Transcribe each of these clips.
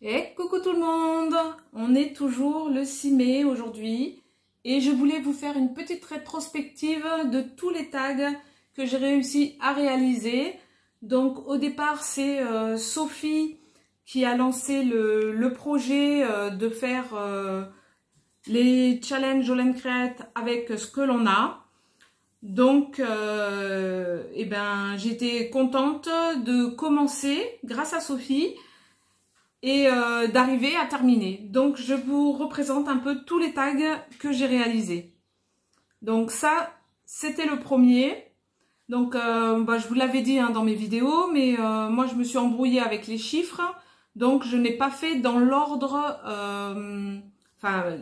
Et coucou tout le monde, on est toujours le 6 mai aujourd'hui et je voulais vous faire une petite rétrospective de tous les tags que j'ai réussi à réaliser. Donc au départ c'est Sophie qui a lancé le projet de faire les challenges All and Create avec ce que l'on a. Donc j'étais contente de commencer grâce à Sophie et d'arriver à terminer. Donc je vous représente un peu tous les tags que j'ai réalisés. Donc ça, c'était le premier. Donc je vous l'avais dit dans mes vidéos, mais moi je me suis embrouillée avec les chiffres. Donc je n'ai pas fait dans l'ordre,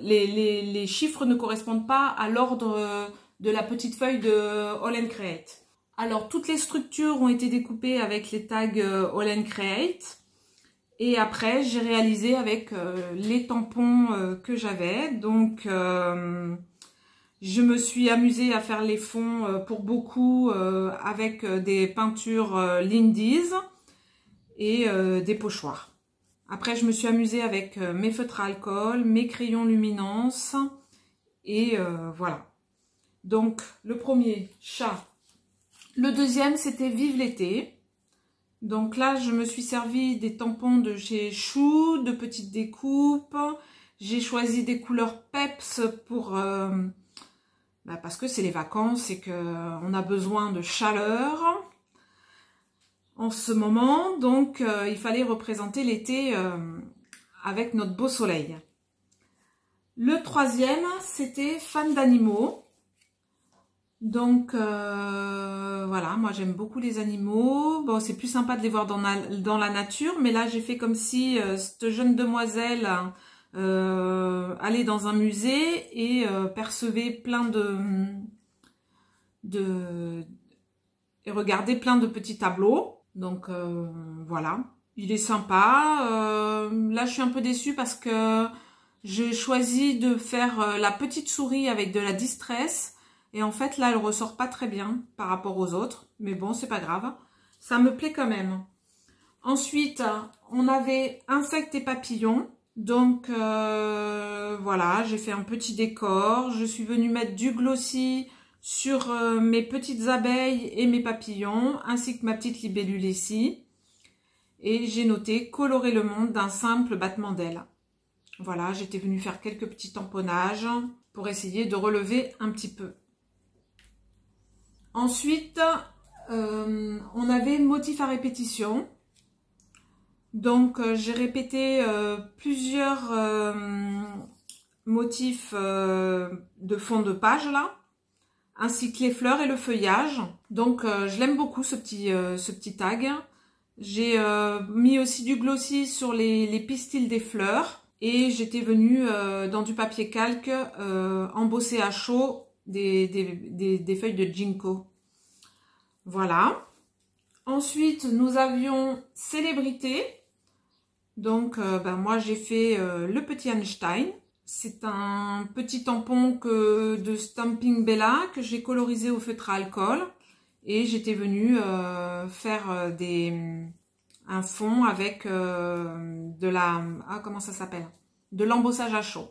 les chiffres ne correspondent pas à l'ordre de la petite feuille de All and Create. Alors toutes les structures ont été découpées avec les tags All and Create. Et après, j'ai réalisé avec les tampons que j'avais. Donc, je me suis amusée à faire les fonds pour beaucoup avec des peintures Lindy's et des pochoirs. Après, je me suis amusée avec mes feutres à alcool, mes crayons luminance et voilà. Donc, le premier, chat. Le deuxième, c'était Vive l'été. Donc là, je me suis servi des tampons de chez Chou, de petites découpes. J'ai choisi des couleurs peps pour parce que c'est les vacances et qu'on a besoin de chaleur en ce moment. Donc, il fallait représenter l'été avec notre beau soleil. Le troisième, c'était Fan d'animaux. Donc voilà, moi j'aime beaucoup les animaux. Bon, c'est plus sympa de les voir dans la nature, mais là j'ai fait comme si cette jeune demoiselle allait dans un musée et percevait plein et regardait plein de petits tableaux. Donc voilà, il est sympa. Là je suis un peu déçue parce que j'ai choisi de faire la petite souris avec de la distress. Et en fait, là, elle ressort pas très bien par rapport aux autres. Mais bon, c'est pas grave. Ça me plaît quand même. Ensuite, on avait insectes et papillons. Donc, voilà, j'ai fait un petit décor. Je suis venue mettre du glossy sur mes petites abeilles et mes papillons, ainsi que ma petite libellule ici. Et j'ai noté « Colorer le monde d'un simple battement d'ailes ». Voilà, j'étais venue faire quelques petits tamponnages pour essayer de relever un petit peu. Ensuite, on avait motif à répétition. Donc, j'ai répété plusieurs motifs de fond de page là, ainsi que les fleurs et le feuillage. Donc, je l'aime beaucoup ce petit tag. J'ai mis aussi du glossy sur les pistils des fleurs et j'étais venue dans du papier calque embossé à chaud des feuilles de ginkgo. Voilà. Ensuite, nous avions célébrité. Donc, moi, j'ai fait le petit Einstein. C'est un petit tampon de Stampin' Bella que j'ai colorisé au feutre à alcool. Et j'étais venue faire un fond avec de la... Ah, comment ça s'appelle? De l'embossage à chaud.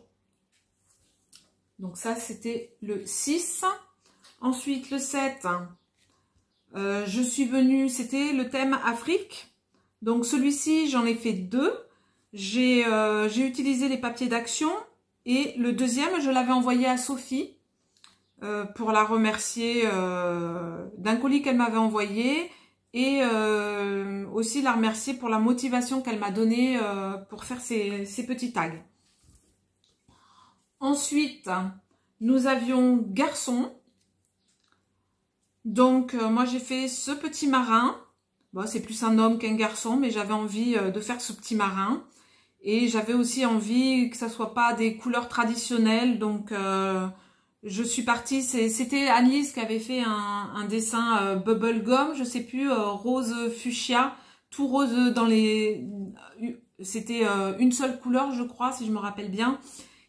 Donc ça, c'était le 6. Ensuite, le 7, je suis venue, c'était le thème Afrique. Donc celui-ci, j'en ai fait 2. J'ai utilisé les papiers d'action. Et le deuxième, je l'avais envoyé à Sophie pour la remercier d'un colis qu'elle m'avait envoyé. Et aussi la remercier pour la motivation qu'elle m'a donnée pour faire ces petits tags. Ensuite, nous avions garçon. Donc, moi, j'ai fait ce petit marin. Bon, c'est plus un homme qu'un garçon, mais j'avais envie de faire ce petit marin. Et j'avais aussi envie que ça soit pas des couleurs traditionnelles. Donc, je suis partie. C'était Annelise qui avait fait un dessin bubblegum, je sais plus, rose fuchsia, tout rose dans les... C'était une seule couleur, je crois, si je me rappelle bien.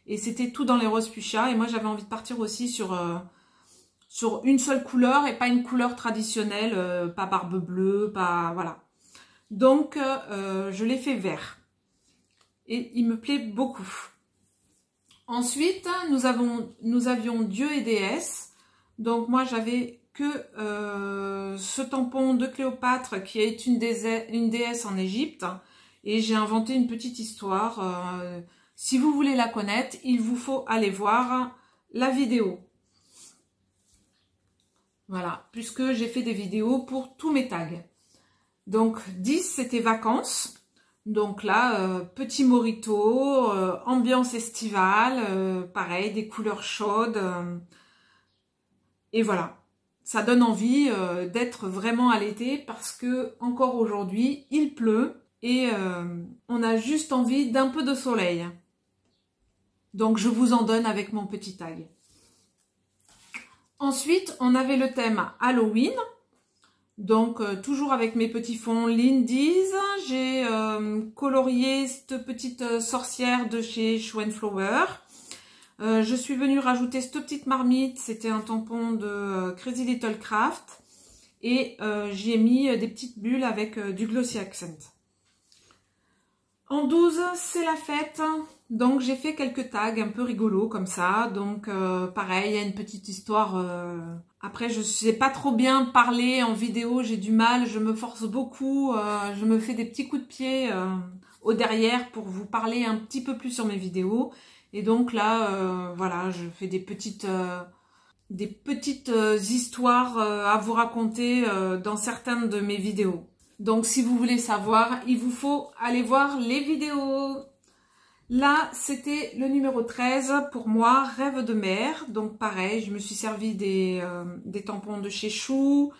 Et c'était tout dans les roses fuchsia. Et moi, j'avais envie de partir aussi sur une seule couleur et pas une couleur traditionnelle, pas barbe bleue, pas... Voilà. Donc, je l'ai fait vert. et il me plaît beaucoup. Ensuite, nous avions Dieu et déesse. Donc moi j'avais que ce tampon de Cléopâtre qui est une déesse en Égypte. Et j'ai inventé une petite histoire. Si vous voulez la connaître, il vous faut aller voir la vidéo. Voilà, puisque j'ai fait des vidéos pour tous mes tags. Donc 10 c'était vacances. Donc là, petit morito, ambiance estivale, pareil, des couleurs chaudes. Et voilà, ça donne envie d'être vraiment à l'été parce que encore aujourd'hui, il pleut et on a juste envie d'un peu de soleil. Donc je vous en donne avec mon petit tag. Ensuite, on avait le thème Halloween. Donc, toujours avec mes petits fonds Lindy's, j'ai colorié cette petite sorcière de chez Schwenflower. Je suis venue rajouter cette petite marmite, c'était un tampon de Crazy Little Craft. Et j'y ai mis des petites bulles avec du Glossy Accent. En 12, c'est la fête. Donc, j'ai fait quelques tags un peu rigolos comme ça. Donc, pareil, il y a une petite histoire... Après, je ne sais pas trop bien parler en vidéo, j'ai du mal, je me force beaucoup, je me fais des petits coups de pied au derrière pour vous parler un petit peu plus sur mes vidéos. Et donc là, voilà, je fais des petites histoires à vous raconter dans certaines de mes vidéos. Donc, si vous voulez savoir, il vous faut aller voir les vidéos. Là, c'était le numéro 13 pour moi, Rêve de mer. Donc pareil, je me suis servi des tampons de chez Chou.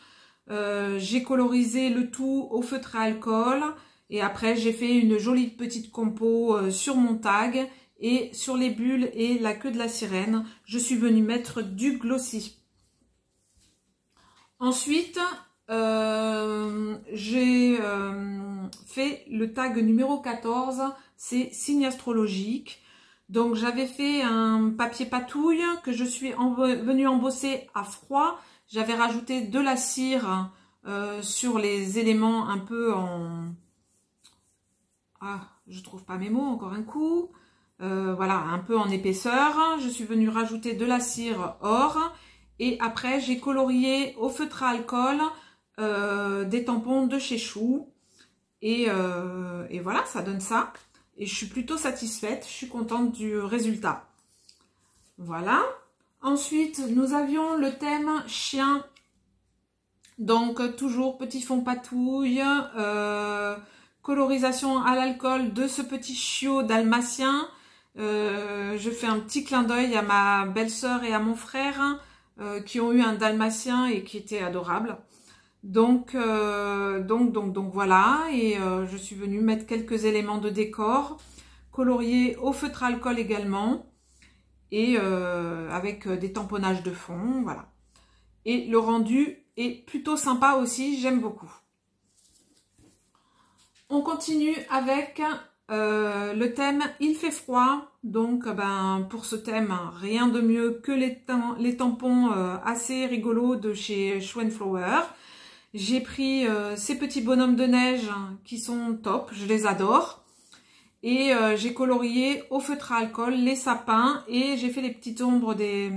J'ai colorisé le tout au feutre à alcool. Et après, j'ai fait une jolie petite compo sur mon tag. Et sur les bulles et la queue de la sirène, je suis venue mettre du glossy. Ensuite, j'ai fait le tag numéro 14, c'est signe astrologique. Donc j'avais fait un papier patouille que je suis venue embosser à froid. J'avais rajouté de la cire sur les éléments un peu en... Ah, je trouve pas mes mots, encore un coup. Voilà, un peu en épaisseur. Je suis venue rajouter de la cire or. Et après, j'ai colorié au feutre à alcool des tampons de chez Chou. Et voilà, ça donne ça. Et je suis plutôt satisfaite. Je suis contente du résultat. Voilà. Ensuite, nous avions le thème chien. Donc, toujours petit fond patouille. Colorisation à l'alcool de ce petit chiot dalmatien. Je fais un petit clin d'œil à ma belle-sœur et à mon frère qui ont eu un dalmatien et qui était adorable. Donc voilà, et je suis venue mettre quelques éléments de décor, colorier au feutre à alcool également, et avec des tamponnages de fond, voilà. Et le rendu est plutôt sympa aussi, j'aime beaucoup. On continue avec le thème Il fait froid. Donc pour ce thème, rien de mieux que les tampons assez rigolos de chez Schwenflower. J'ai pris ces petits bonhommes de neige qui sont top, je les adore. Et j'ai colorié au feutre à alcool les sapins et j'ai fait les petites ombres des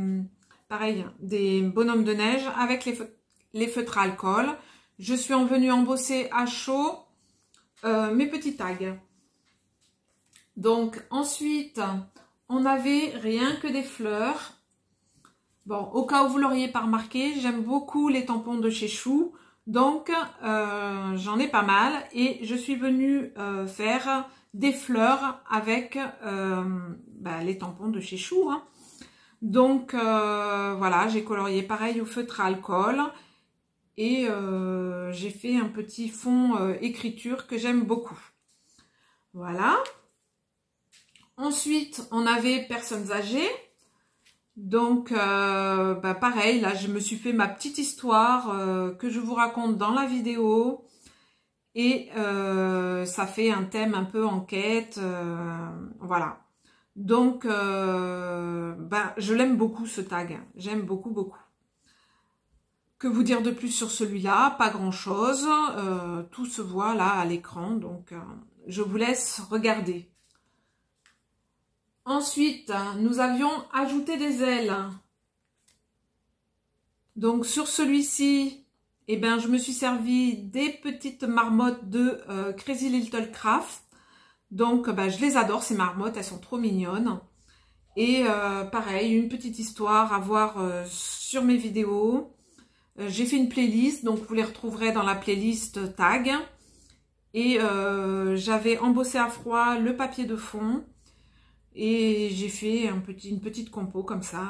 bonhommes de neige avec les feutres à alcool. Je suis venue embosser à chaud mes petits tags. Donc ensuite, on avait rien que des fleurs. Bon, au cas où vous l'auriez pas remarqué, j'aime beaucoup les tampons de chez Chou. Donc, j'en ai pas mal et je suis venue faire des fleurs avec les tampons de chez Chou. Hein. Donc, voilà, j'ai colorié pareil au feutre à alcool et j'ai fait un petit fond écriture que j'aime beaucoup. Voilà. Ensuite, on avait personnes âgées. Donc, pareil, là, je me suis fait ma petite histoire que je vous raconte dans la vidéo. Et ça fait un thème un peu enquête. Voilà. Donc, je l'aime beaucoup, ce tag. J'aime beaucoup, beaucoup. Que vous dire de plus sur celui-là? Pas grand-chose. Tout se voit là à l'écran. Donc, je vous laisse regarder. Ensuite, nous avions ajouté des ailes. Donc sur celui-ci, eh ben, je me suis servi des petites marmottes de Crazy Little Craft. Donc je les adore ces marmottes, elles sont trop mignonnes. Et pareil, une petite histoire à voir sur mes vidéos. J'ai fait une playlist, donc vous les retrouverez dans la playlist tag. Et j'avais embossé à froid le papier de fond. Et j'ai fait une petite compo comme ça,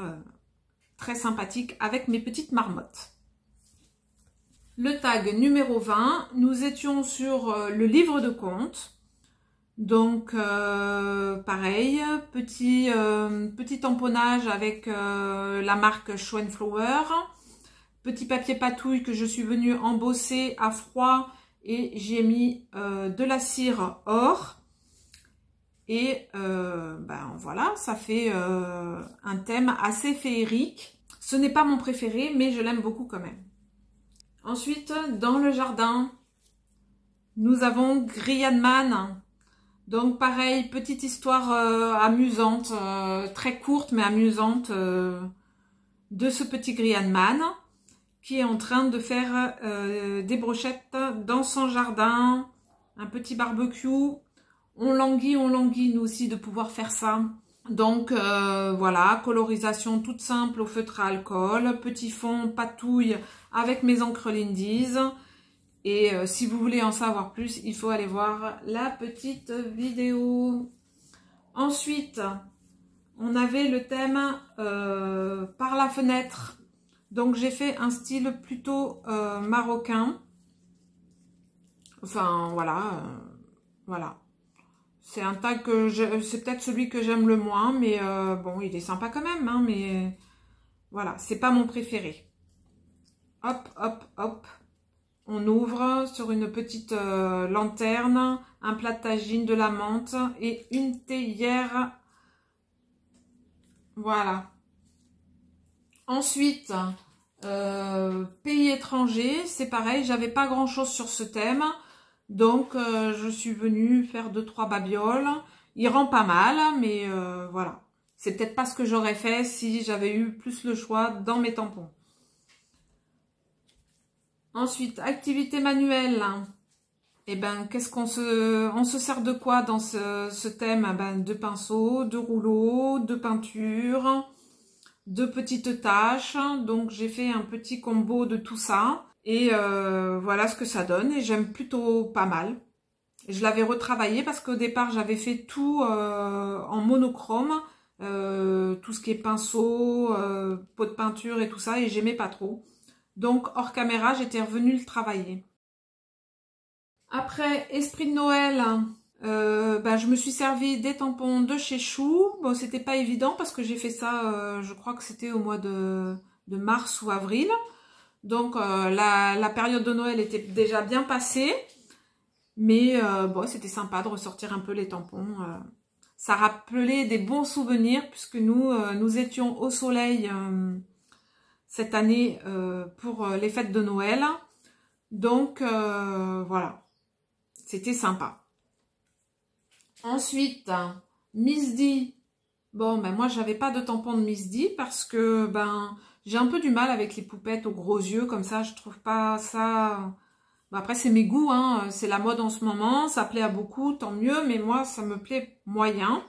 très sympathique avec mes petites marmottes. Le tag numéro 20, nous étions sur le livre de contes. Donc pareil, petit tamponnage avec la marque Schoenflower. Petit papier patouille que je suis venue embosser à froid et j'ai mis de la cire or. Et voilà, ça fait un thème assez féerique. Ce n'est pas mon préféré, mais je l'aime beaucoup quand même. Ensuite, dans le jardin, nous avons Grillade-Man. Donc pareil, petite histoire amusante, très courte mais amusante de ce petit Grillade-Man qui est en train de faire des brochettes dans son jardin, un petit barbecue. On languit nous aussi de pouvoir faire ça. Donc voilà, colorisation toute simple au feutre à alcool, petit fond patouille avec mes encres Lindy's. Et si vous voulez en savoir plus, il faut aller voir la petite vidéo. Ensuite, on avait le thème par la fenêtre. Donc j'ai fait un style plutôt marocain. Enfin voilà, voilà. C'est un tag que c'est peut-être celui que j'aime le moins, mais bon, il est sympa quand même, hein, mais voilà, c'est pas mon préféré. Hop, hop, hop. On ouvre sur une petite lanterne, un plat de tagine, de la menthe et une théière. Voilà. Ensuite, pays étranger, c'est pareil, j'avais pas grand chose sur ce thème. Donc, je suis venue faire 2-3 babioles. Il rend pas mal, mais voilà. C'est peut-être pas ce que j'aurais fait si j'avais eu plus le choix dans mes tampons. Ensuite, activité manuelle. Et ben, qu'est-ce on se sert de quoi dans ce thème? Ben, de pinceaux, de rouleaux, de peinture, de petites tâches. Donc, j'ai fait un petit combo de tout ça. Et voilà ce que ça donne. Et j'aime plutôt pas mal. Je l'avais retravaillé parce qu'au départ, j'avais fait tout en monochrome. Tout ce qui est pinceau, pot de peinture et tout ça. Et j'aimais pas trop. Donc, hors caméra, j'étais revenue le travailler. Après, esprit de Noël, je me suis servi des tampons de chez Chou. Bon, c'était pas évident parce que j'ai fait ça, je crois que c'était au mois de mars ou avril. Donc, la période de Noël était déjà bien passée. Mais bon, c'était sympa de ressortir un peu les tampons. Ça rappelait des bons souvenirs puisque nous étions au soleil cette année pour les fêtes de Noël. Donc, voilà. C'était sympa. Ensuite, Miss D. Bon, ben moi, j'avais pas de tampon de Miss D parce que j'ai un peu du mal avec les poupettes aux gros yeux comme ça. Je trouve pas ça... Bon, après, c'est mes goûts, hein. C'est la mode en ce moment. Ça plaît à beaucoup, tant mieux. Mais moi, ça me plaît moyen.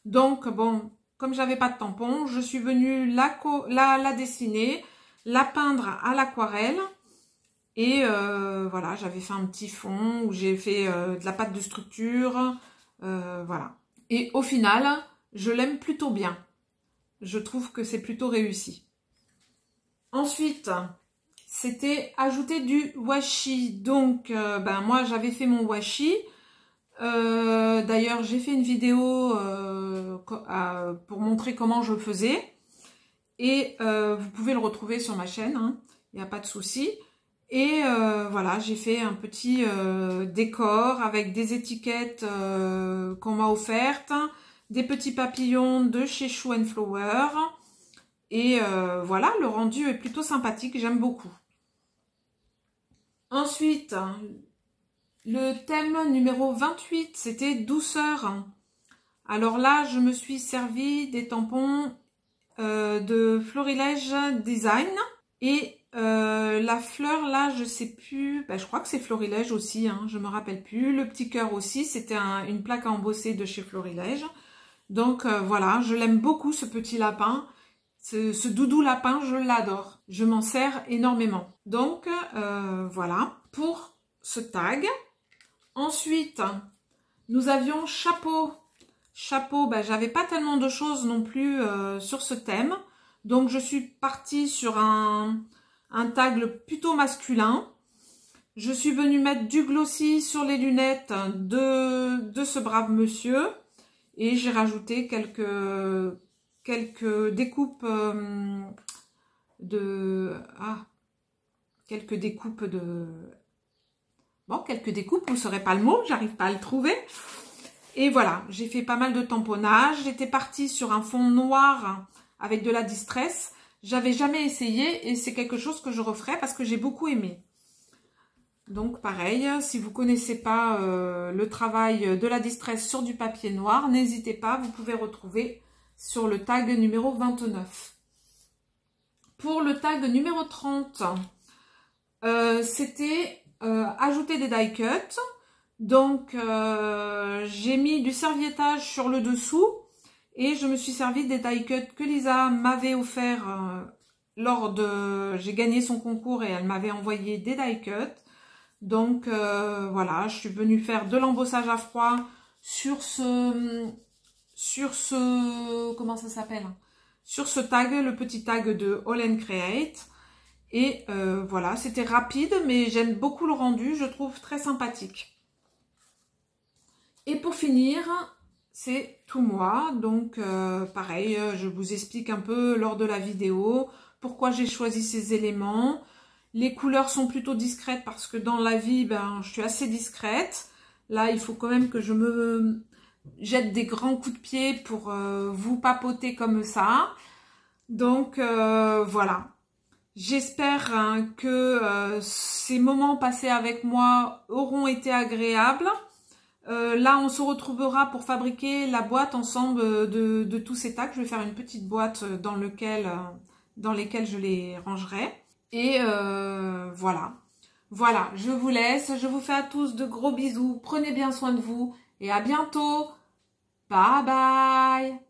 Donc, bon, comme j'avais pas de tampon, je suis venue la dessiner, la peindre à l'aquarelle. Et voilà, j'avais fait un petit fond où j'ai fait de la pâte de structure. Voilà. Et au final, je l'aime plutôt bien. Je trouve que c'est plutôt réussi. Ensuite, c'était ajouter du washi. Donc, moi, j'avais fait mon washi. D'ailleurs, j'ai fait une vidéo pour montrer comment je faisais. Et vous pouvez le retrouver sur ma chaîne. Hein, il n'y a pas de souci. Et voilà, j'ai fait un petit décor avec des étiquettes qu'on m'a offertes, des petits papillons de chez Schoenflower. Et voilà, le rendu est plutôt sympathique, j'aime beaucoup. Ensuite, le thème numéro 28, c'était douceur. Alors là, je me suis servi des tampons de Florilège Design. Et la fleur, là, je sais plus, je crois que c'est Florilège aussi, hein, je me rappelle plus. Le petit cœur aussi, c'était une plaque à embosser de chez Florilège. Donc voilà, je l'aime beaucoup ce petit lapin. Ce doudou lapin, je l'adore. Je m'en sers énormément. Donc voilà pour ce tag. Ensuite, nous avions chapeau. Chapeau, j'avais pas tellement de choses non plus sur ce thème. Donc je suis partie sur un tag plutôt masculin. Je suis venue mettre du glossy sur les lunettes de ce brave monsieur. Et j'ai rajouté quelques découpes quelques découpes, vous ne saurez pas le mot, j'arrive pas à le trouver. Et voilà, j'ai fait pas mal de tamponnage. J'étais partie sur un fond noir avec de la distress. J'avais jamais essayé et c'est quelque chose que je referai parce que j'ai beaucoup aimé. Donc pareil, si vous connaissez pas le travail de la distress sur du papier noir, n'hésitez pas, vous pouvez retrouver sur le tag numéro 29. Pour le tag numéro 30, c'était ajouter des die cuts. Donc j'ai mis du serviettage sur le dessous et je me suis servi des die cuts que Lisa m'avait offert lors de... J'ai gagné son concours et elle m'avait envoyé des die cuts. Donc voilà, je suis venue faire de l'embossage à froid sur ce comment ça s'appelle, sur ce tag, le petit tag de All & Create. Et voilà, c'était rapide, mais j'aime beaucoup le rendu, je trouve très sympathique. Et pour finir, c'est tout moi. Donc pareil, je vous explique un peu lors de la vidéo pourquoi j'ai choisi ces éléments. Les couleurs sont plutôt discrètes parce que dans la vie, je suis assez discrète. Là, il faut quand même que je me jette des grands coups de pied pour vous papoter comme ça. Donc, voilà. J'espère que ces moments passés avec moi auront été agréables. Là, on se retrouvera pour fabriquer la boîte ensemble de tous ces tags. Je vais faire une petite boîte dans lesquelles je les rangerai. Et voilà. Voilà, je vous laisse. Je vous fais à tous de gros bisous. Prenez bien soin de vous et à bientôt. Bye bye.